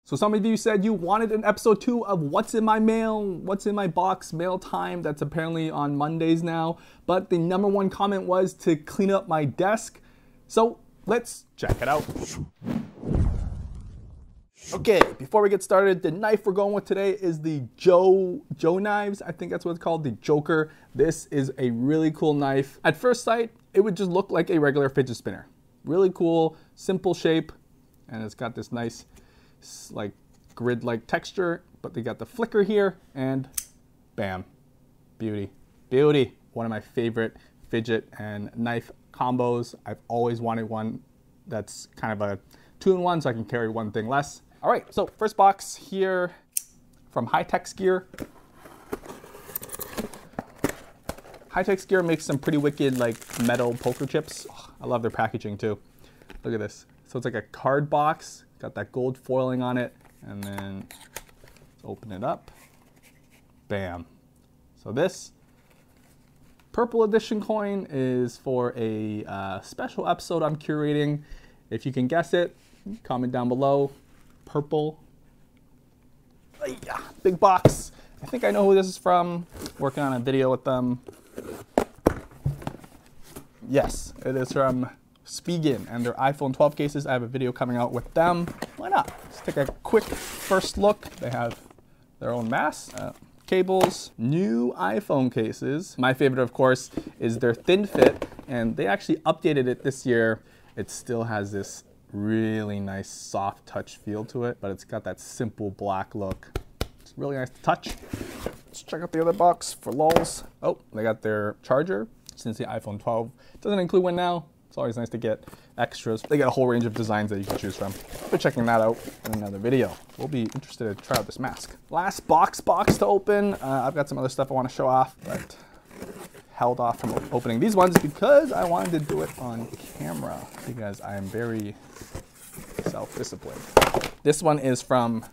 So some of you said you wanted an episode 2 of What's in My Mail, What's in My Box, mail time. That's apparently on Mondays now. But the #1 comment was to clean up my desk. So let's check it out. Okay, before we get started, the knife we're going with today is the Joe knives. I think that's what it's called, the JOKR. This is a really cool knife. At first sight, it would just look like a regular fidget spinner. Really cool, simple shape, and it's got this nice like grid-like texture, but they got the flicker here, and bam, beauty, beauty. One of my favorite fidget and knife combos. I've always wanted one that's kind of a 2-in-1, so I can carry one thing less. All right, so first box here from HiTex Gear. HiTex Gear makes some pretty wicked like metal poker chips. Oh, I love their packaging too. Look at this. So it's like a card box. Got that gold foiling on it, and then let's open it up. Bam. So this purple edition coin is for a special episode I'm curating. If you can guess it, comment down below. Purple. Big box. I think I know who this is from. Working on a video with them. Yes, it is from Spigen and their iPhone 12 cases. I have a video coming out with them. Why not? Let's take a quick first look. They have their own mask, cables, new iPhone cases. My favorite, of course, is their thin fit, and they actually updated it this year. It still has this really nice soft touch feel to it, but it's got that simple black look. It's really nice to touch. Let's check out the other box for lulz. Oh, they got their charger. Since the iPhone 12 doesn't include one now, it's always nice to get extras. They got a whole range of designs that you can choose from. I'll be checking that out in another video. We'll be interested to try out this mask. Last box to open. I've got some other stuff I want to show off, but held off from opening these ones because I wanted to do it on camera because I am very self-disciplined. This one is from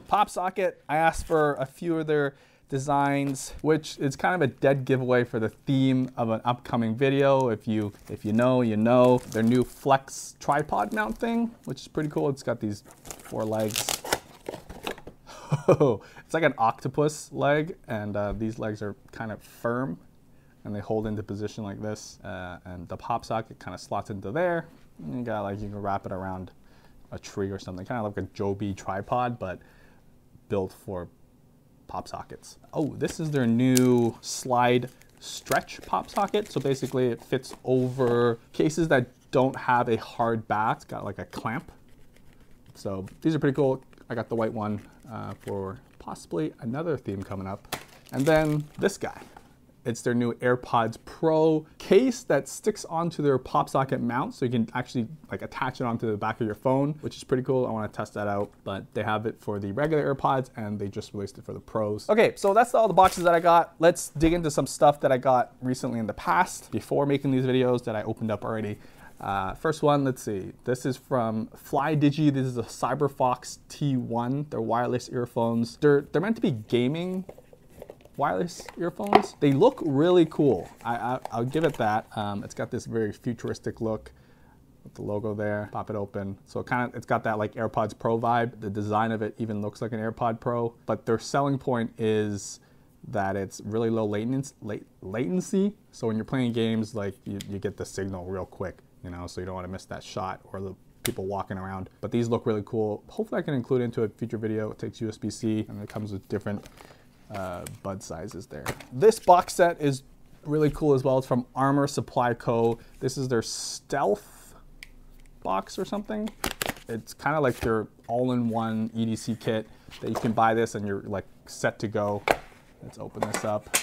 PopSocket. I asked for a few of their designs, which is kind of a dead giveaway for the theme of an upcoming video. If you know, you know. Their new Flex tripod mount thing, which is pretty cool. It's got these 4 legs. It's like an octopus leg, and these legs are kind of firm, and they hold into position like this. And the PopSocket kind of slots into there. And you got you can wrap it around a tree or something, kind of like a Joby tripod, but built for PopSockets. Oh, this is their new slide stretch PopSocket. So basically it fits over cases that don't have a hard back. It's got like a clamp. So these are pretty cool. I got the white one for possibly another theme coming up. And then this guy. It's their new AirPods Pro case that sticks onto their PopSocket mount, so you can actually attach it onto the back of your phone, which is pretty cool. I want to test that out, but they have it for the regular AirPods and they just released it for the Pros. Okay, so that's all the boxes that I got. Let's dig into some stuff that I got recently in the past before making these videos that I opened up already. First one, let's see. This is from Flydigi. This is a Cyberfox T1. They're wireless earphones. They're meant to be gaming wireless earphones. They look really cool. I'll give it that. It's got this very futuristic look with the logo there. Pop it open. So it's got that like AirPods Pro vibe. The design of it even looks like an AirPod Pro, but their selling point is that it's really low latency. So when you're playing games, you get the signal real quick, so you don't want to miss that shot or the people walking around. But these look really cool. Hopefully I can include it into a future video. It takes USB-C and it comes with different bud sizes there. This box set is really cool as well. It's from Armour Supply Co. This is their Stealth box or something. It's kind of like their all-in-one EDC kit that you can buy this and you're set to go. Let's open this up.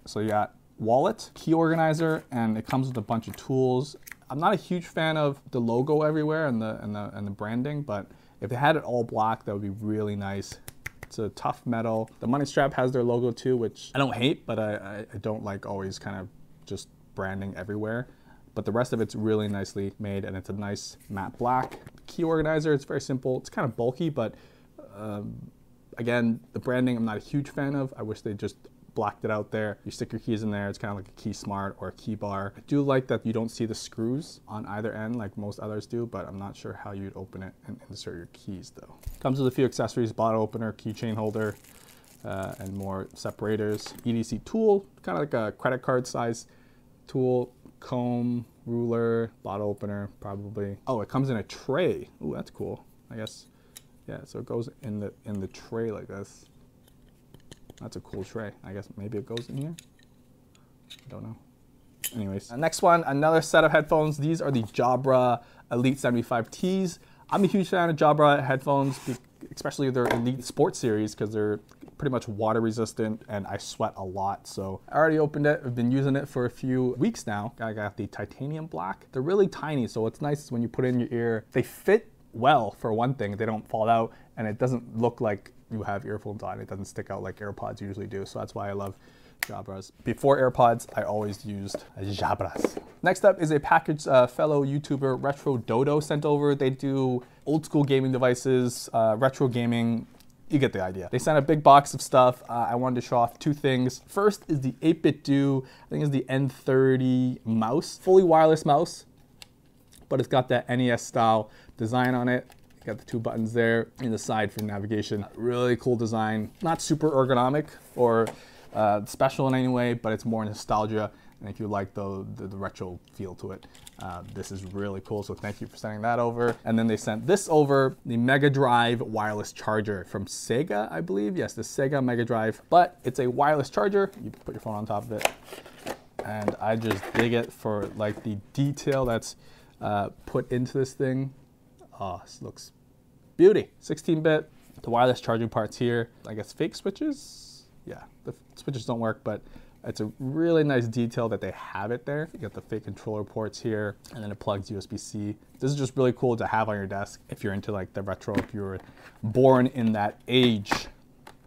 So you got wallet, key organizer, and it comes with a bunch of tools. I'm not a huge fan of the logo everywhere and the branding, but if they had it all black, that would be really nice. It's a tough metal. The money strap has their logo too, which I don't hate, but I don't like always kind of just branding everywhere. But the rest of it's really nicely made, and it's a nice matte black. Key organizer, it's very simple. It's kind of bulky, but again, the branding I'm not a huge fan of. I wish they just blacked it out there. You stick your keys in there. It's kind of like a KeySmart or a key bar. I do like that you don't see the screws on either end like most others do, but I'm not sure how you'd open it and insert your keys though. Comes with a few accessories, bottle opener, keychain holder, and more separators. EDC tool, kind of like a credit card size tool, comb, ruler, bottle opener, probably. Oh, it comes in a tray. Ooh, that's cool. I guess, yeah, so it goes in the tray like this. That's a cool tray. I guess maybe it goes in here. I don't know. Anyways, next one, another set of headphones. These are the Jabra Elite 75Ts. I'm a huge fan of Jabra headphones, especially their Elite Sport series, because they're pretty much water resistant and I sweat a lot. So I already opened it. I've been using it for a few weeks now. I got the titanium black. They're really tiny, so what's nice is when you put it in your ear, they fit well for one thing. They don't fall out and it doesn't look like you have earphones on. It doesn't stick out like AirPods usually do. So that's why I love Jabras. Before AirPods, I always used Jabras. Next up is a package fellow YouTuber Retrododo sent over. They do old school gaming devices, retro gaming. You get the idea. They sent a big box of stuff. I wanted to show off two things. First is the 8-bit do, I think it's the N30 mouse, fully wireless mouse, but it's got that NES style design on it. You got the two buttons there in the side for navigation. Really cool design. Not super ergonomic or special in any way, but it's more nostalgia. And if you like the retro feel to it, this is really cool. So thank you for sending that over. And then they sent this over, the Mega Drive wireless charger from SEGA, I believe. Yes, the SEGA Mega Drive, but it's a wireless charger. You put your phone on top of it. And I just dig it for like the detail that's put into this thing. Oh, this looks beauty. 16-bit, the wireless charging parts here. I guess fake switches. Yeah, the switches don't work, but it's a really nice detail that they have it there. You got the fake controller ports here, and then it plugs USB-C. This is just really cool to have on your desk if you're into like the retro, if you were born in that age,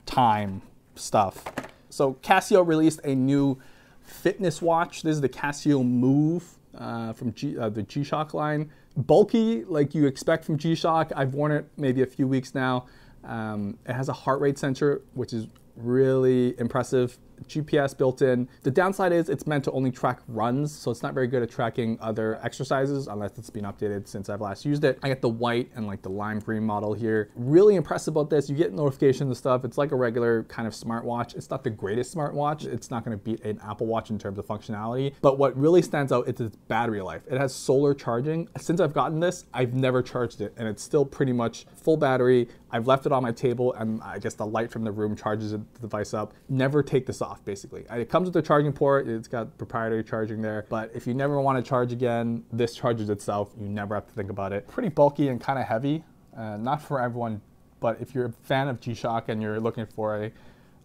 time stuff. So Casio released a new fitness watch. This is the Casio Move from the G-Shock line. Bulky, like you expect from G-Shock. I've worn it maybe a few weeks now. It has a heart rate sensor, which is really impressive. GPS built in. The downside is it's meant to only track runs, so it's not very good at tracking other exercises unless it's been updated since I've last used it. I get the white and like the lime green model here. Really impressed about this. You get notifications and stuff. It's like a regular kind of smartwatch. It's not the greatest smartwatch. It's not going to beat an Apple Watch in terms of functionality, but what really stands out is its battery life. It has solar charging. Since I've gotten this, I've never charged it, and it's still pretty much full battery. I've left it on my table, and I guess the light from the room charges the device up. Never take this off, basically. It comes with a charging port. It's got proprietary charging there, but if you never want to charge again, this charges itself. You never have to think about it. Pretty bulky and kind of heavy. Not for everyone, but if you're a fan of G-Shock and you're looking for a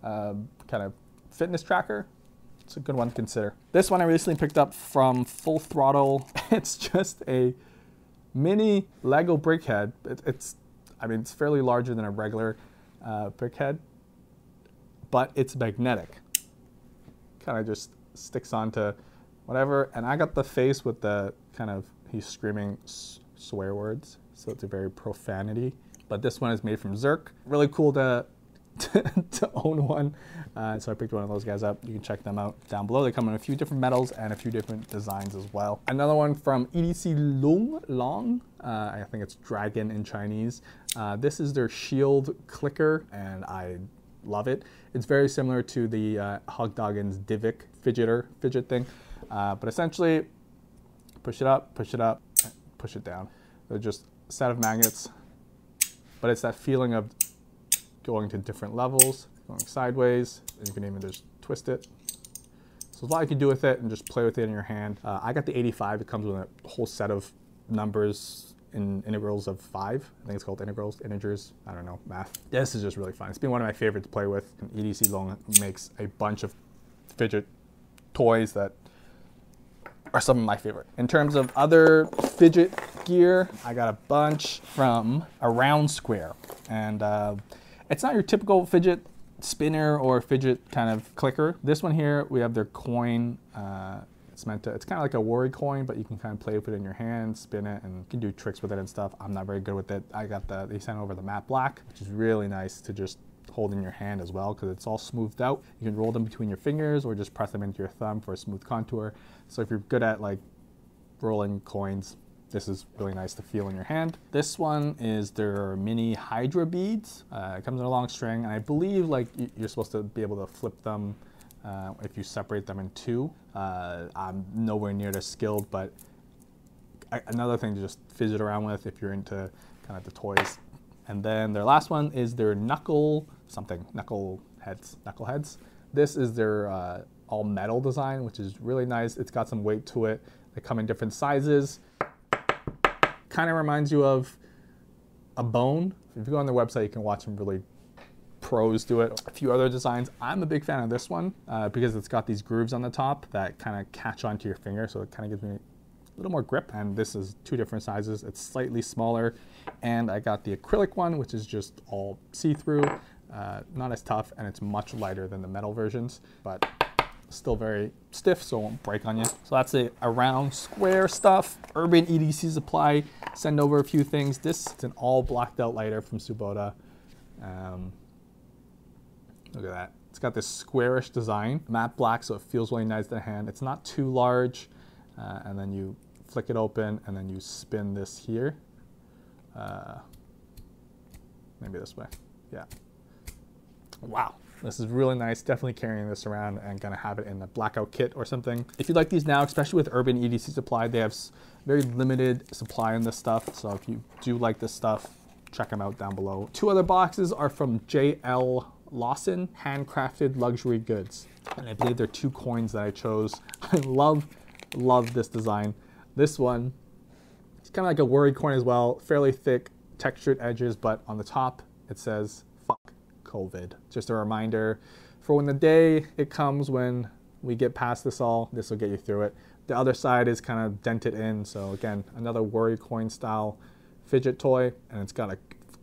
kind of fitness tracker, it's a good one to consider. This one I recently picked up from Full Throttle. It's just a mini Lego brickhead. I mean, it's fairly larger than a regular brickhead, but it's magnetic. Kind of just sticks onto whatever. And I got the face with the kind of, he's screaming swear words, so it's a very profanity. But this one is made from Zerk. Really cool to own one. So I picked one of those guys up. You can check them out down below. They come in a few different metals and a few different designs as well. Another one from EDC Loong. I think it's dragon in Chinese. This is their shield clicker, and I love it. It's very similar to the Hogdoggen's Divik fidget thing. But essentially, push it up, push it down. They're just a set of magnets, but it's that feeling of going to different levels, going sideways, and you can even just twist it. So there's a lot you can do with it and just play with it in your hand. I got the 85. It comes with a whole set of numbers in integrals of 5. I think it's called integers. I don't know, math. This is just really fun. It's been one of my favorites to play with. And EDC Loong makes a bunch of fidget toys that are some of my favorite. In terms of other fidget gear, I got a bunch from AroundSquare. And it's not your typical fidget spinner or fidget kind of clicker. This one here, we have their coin. It's kind of like a worry coin, but you can kind of play with it in your hand, spin it, and you can do tricks with it and stuff. I'm not very good with it. They sent over the matte black, which is really nice to just hold in your hand as well because it's all smoothed out. You can roll them between your fingers or just press them into your thumb for a smooth contour. So if you're good at like rolling coins, this is really nice to feel in your hand. This one is their mini Hydra beads. It comes in a long string, and I believe like you're supposed to be able to flip them if you separate them in two. I'm nowhere near as skilled, but another thing to just fidget around with if you're into kind of the toys. And then their last one is their knuckle heads. This is their all metal design, which is really nice. It's got some weight to it. They come in different sizes. Kind of reminds you of a bone. If you go on their website, you can watch some really pros do it. A few other designs. I'm a big fan of this one because it's got these grooves on the top that kind of catch onto your finger, so it kind of gives me a little more grip. And this is two different sizes. It's slightly smaller, and I got the acrylic one, which is just all see-through, not as tough, and it's much lighter than the metal versions, but still very stiff, so it won't break on you. So that's the AroundSquare stuff. Urban EDC supply, send over a few things. This is an all blacked out lighter from Tsubota. Look at that. It's got this squarish design, matte black, so it feels really nice in the hand. It's not too large, and then you flick it open, and then you spin this here. Maybe this way, yeah. Wow. This is really nice, definitely carrying this around and gonna have it in the blackout kit or something. If you like these now, especially with Urban EDC supply, they have very limited supply in this stuff. So if you do like this stuff, check them out down below. Two other boxes are from Lawson, handcrafted luxury goods. And I believe they're 2 coins that I chose. I love this design. This one, it's kind of like a worry coin as well, fairly thick, textured edges, but on the top, it says, fuck COVID. Just a reminder for when the day it comes when we get past this all, this will get you through it. The other side is kind of dented in. So again, another worry coin style fidget toy, and it's got a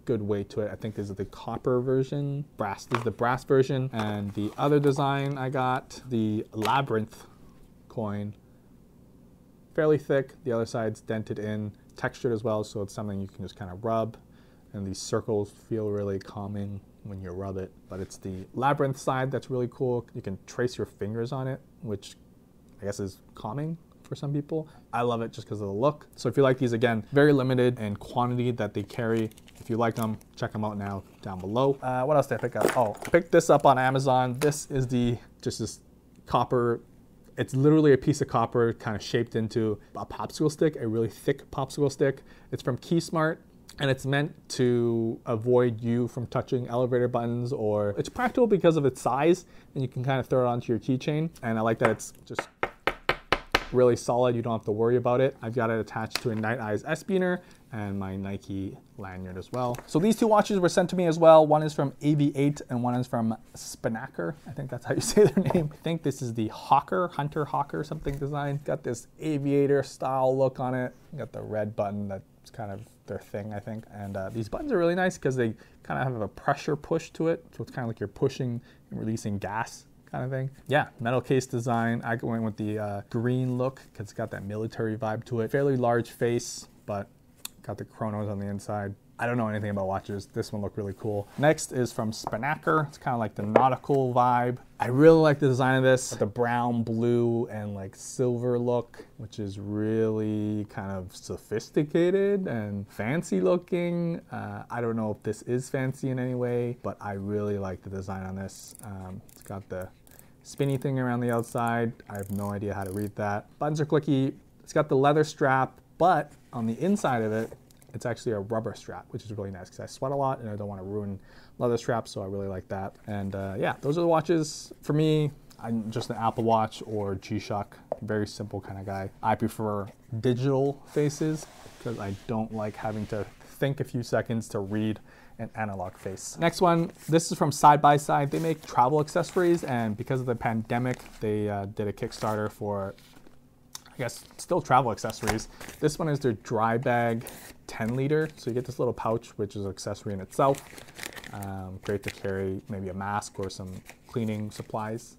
good weight to it. I think this is the copper version, brass. This is the brass version. And the other design I got, the Labyrinth coin, fairly thick. The other side's dented in, textured as well. So it's something you can just kind of rub. And these circles feel really calming when you rub it. But it's the Labyrinth side that's really cool. You can trace your fingers on it, which I guess is calming for some people. I love it just because of the look. So if you like these, again, very limited in quantity that they carry. If you like them, check them out now down below. What else did I pick up? Oh, I picked this up on Amazon. This is just this copper. It's literally a piece of copper kind of shaped into a popsicle stick, a really thick popsicle stick. It's from KeySmart. And it's meant to avoid you from touching elevator buttons, or it's practical because of its size, and you can kind of throw it onto your keychain. And I like that it's just really solid. You don't have to worry about it. I've got it attached to a Night Eyes S-Beaner and my Nike lanyard as well. So these 2 watches were sent to me as well. One is from AV8 and one is from Spinnaker. I think that's how you say their name. I think this is the Hunter Hawker something design. Got this aviator style look on it. Got the red button that's kind of their thing, I think. And these buttons are really nice because they kind of have a pressure push to it. So it's kind of like you're pushing and releasing gas kind of thing. Yeah, metal case design. I went with the green look because it's got that military vibe to it. Fairly large face, but got the chronos on the inside. I don't know anything about watches. This one looked really cool. Next is from Spinnaker. It's kind of like the nautical vibe. I really like the design of this. The brown, blue, and like silver look, which is really kind of sophisticated and fancy looking. I don't know if this is fancy in any way, but I really like the design on this. It's got the spinny thing around the outside. I have no idea how to read that. Buttons are clicky. It's got the leather strap, but on the inside of it, it's actually a rubber strap, which is really nice because I sweat a lot and I don't want to ruin leather straps, so I really like that. And yeah, those are the watches. For me, I'm just an Apple Watch or G-Shock, very simple kind of guy. I prefer digital faces because I don't like having to think a few seconds to read an analog face. Next one, this is from Side by Side. They make travel accessories, and because of the pandemic, they did a Kickstarter for, I guess, still travel accessories. This one is their Drybag 10 liter. So you get this little pouch, which is an accessory in itself. Great to carry maybe a mask or some cleaning supplies.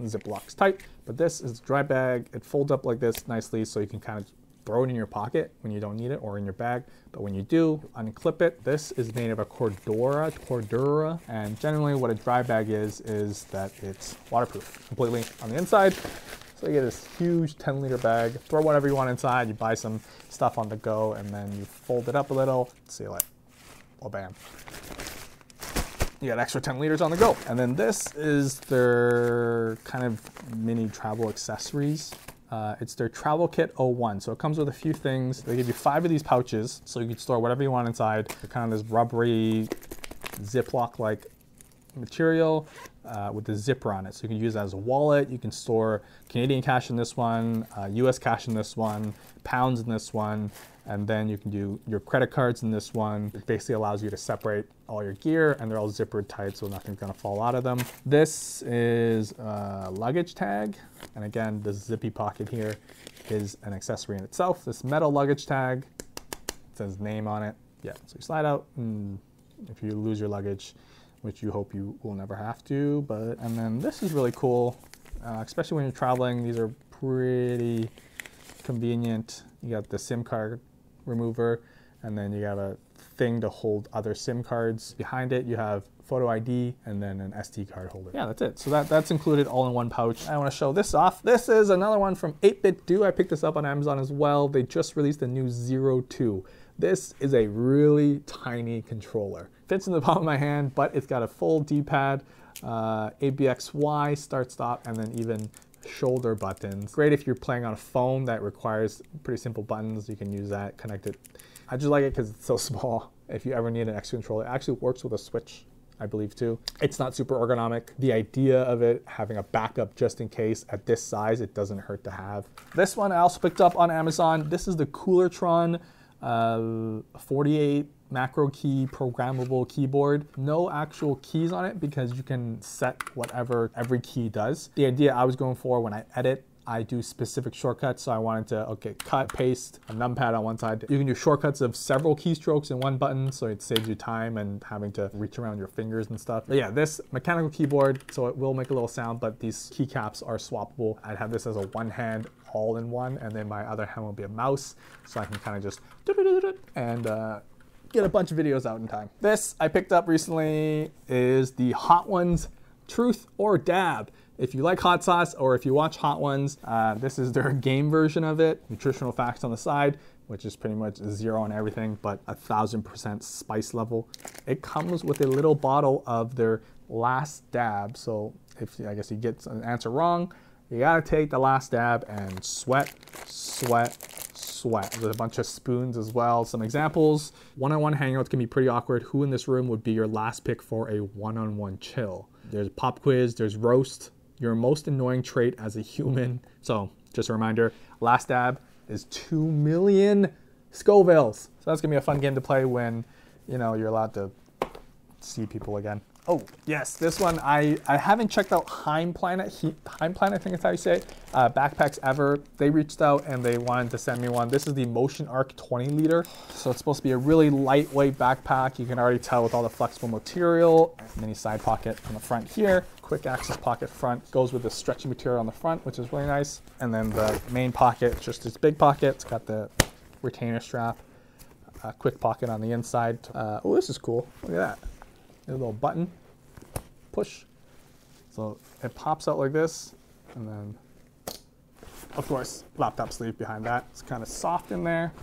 Ziplock's tight, but this is Drybag. It folds up like this nicely, so you can kind of throw it in your pocket when you don't need it or in your bag. But when you do, unclip it. This is made of a cordura, and generally what a dry bag is that it's waterproof completely on the inside. So you get this huge 10-liter bag, throw whatever you want inside, you buy some stuff on the go, and then you fold it up a little, seal it, oh bam. You got extra 10 liters on the go. And then this is their kind of mini travel accessories. It's their Travel Kit 01. So it comes with a few things. They give you 5 of these pouches, so you can store whatever you want inside. They're kind of this rubbery, Ziploc-like material with the zipper on it. So you can use it as a wallet. You can store Canadian cash in this one, US cash in this one, pounds in this one, and then you can do your credit cards in this one. It basically allows you to separate all your gear, and they're all zippered tight so nothing's gonna fall out of them. This is a luggage tag, and again, the zippy pocket here is an accessory in itself. This metal luggage tag, it says name on it. Yeah, so you slide out, and if you lose your luggage, which you hope you will never have to, and then this is really cool, especially when you're traveling. These are pretty convenient. You got the SIM card remover, and then you got a thing to hold other SIM cards. Behind it, you have photo ID and then an SD card holder. Yeah, that's it. So that's included all in one pouch. I want to show this off. This is another one from 8BitDo. I picked this up on Amazon as well. They just released a new 02. This is a really tiny controller. Fits in the palm of my hand, but it's got a full D-pad, ABXY, start, stop, and then even shoulder buttons. Great if you're playing on a phone that requires pretty simple buttons. You can use that, connect it. I just like it because it's so small. If you ever need an extra controller, it actually works with a Switch, I believe too. It's not super ergonomic. The idea of it having a backup just in case at this size, it doesn't hurt to have. This one I also picked up on Amazon. This is the Koolertron 48 macro key programmable keyboard. No actual keys on it because you can set whatever every key does. The idea I was going for when I edit, I do specific shortcuts. So I wanted to, okay, cut, paste, a numpad on one side. You can do shortcuts of several keystrokes in one button, so it saves you time and having to reach around your fingers and stuff. But yeah, this mechanical keyboard, so it will make a little sound, but these keycaps are swappable. I'd have this as a one-hand all-in-one, and then my other hand will be a mouse, so I can kind of just and get a bunch of videos out in time. This I picked up recently is the Hot Ones Truth or Dab. If you like hot sauce or if you watch Hot Ones, this is their game version of it. Nutritional facts on the side, which is pretty much 0 on everything, but 1000% spice level. It comes with a little bottle of their last dab. So if I guess you get an answer wrong, you gotta take the last dab and sweat, sweat, sweat. There's a bunch of spoons as well. Some examples. One-on-one hangouts can be pretty awkward. Who in this room would be your last pick for a one-on-one chill? There's pop quiz, there's roast. Your most annoying trait as a human. So just a reminder, last dab is 2 million Scovilles. So that's gonna be a fun game to play when, you know, you're allowed to see people again. Oh, yes, this one, I haven't checked out Heimplanet, Heimplanet, I think is how you say it, Backpacks Ever. They reached out and they wanted to send me one. This is the Motion Arc 20 liter. So it's supposed to be a really lightweight backpack. You can already tell with all the flexible material. Mini side pocket on the front here. Quick access pocket front. Goes with the stretchy material on the front, which is really nice. And then the main pocket, just this big pocket. It's got the retainer strap. Quick pocket on the inside. Oh, this is cool. Look at that. A little button, push. So it pops out like this, and then, of course, laptop sleeve behind that. It's kind of soft in there.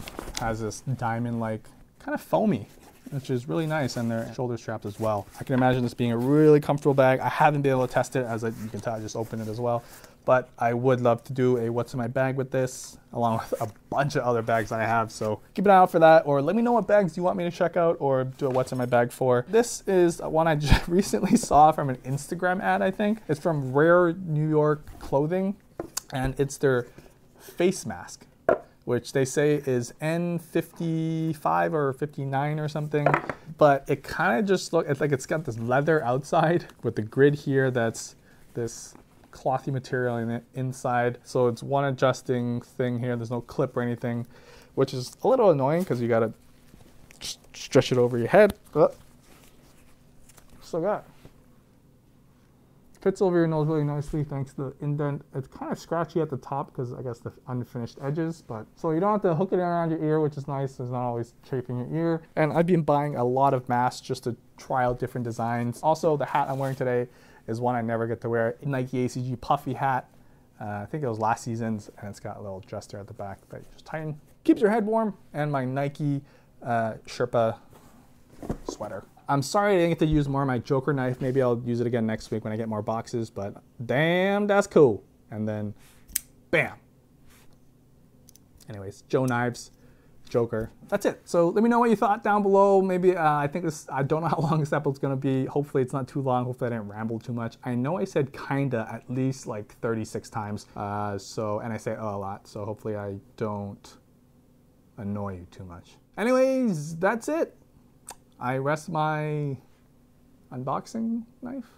Has this diamond-like, kind of foamy, which is really nice, and they're shoulder strapped as well. I can imagine this being a really comfortable bag. I haven't been able to test it, as you can tell, I just opened it as well. But I would love to do a what's in my bag with this, along with a bunch of other bags that I have. So keep an eye out for that, or let me know what bags you want me to check out or do a what's in my bag for. This is one I just recently saw from an Instagram ad, I think. It's from Rare New York Clothing, and it's their face mask, which they say is N55 or 59 or something. But it kind of just looks, it's like it's got this leather outside with the grid here that's this clothy material in it inside. So it's one adjusting thing here. There's no clip or anything, which is a little annoying because you gotta stretch it over your head. Oh. Still got Fits over your nose really nicely thanks to the indent. It's kind of scratchy at the top because I guess the unfinished edges, but so you don't have to hook it around your ear, which is nice. It's not always chafing your ear. And I've been buying a lot of masks just to try out different designs. Also, the hat I'm wearing today is one I never get to wear. Nike ACG puffy hat. I think it was last season's, and it's got a little adjuster at the back that you just tighten. Keeps your head warm. And my Nike Sherpa sweater. I'm sorry I didn't get to use more of my JOKR knife. Maybe I'll use it again next week when I get more boxes, but damn, that's cool. And then, bam. Anyways, Joe Knives, JOKR. That's it. So let me know what you thought down below. Maybe, I don't know how long this episode's gonna be. Hopefully it's not too long. Hopefully I didn't ramble too much. I know I said kinda at least like 36 times. And I say a lot. So hopefully I don't annoy you too much. Anyways, that's it. I rest my unboxing knife.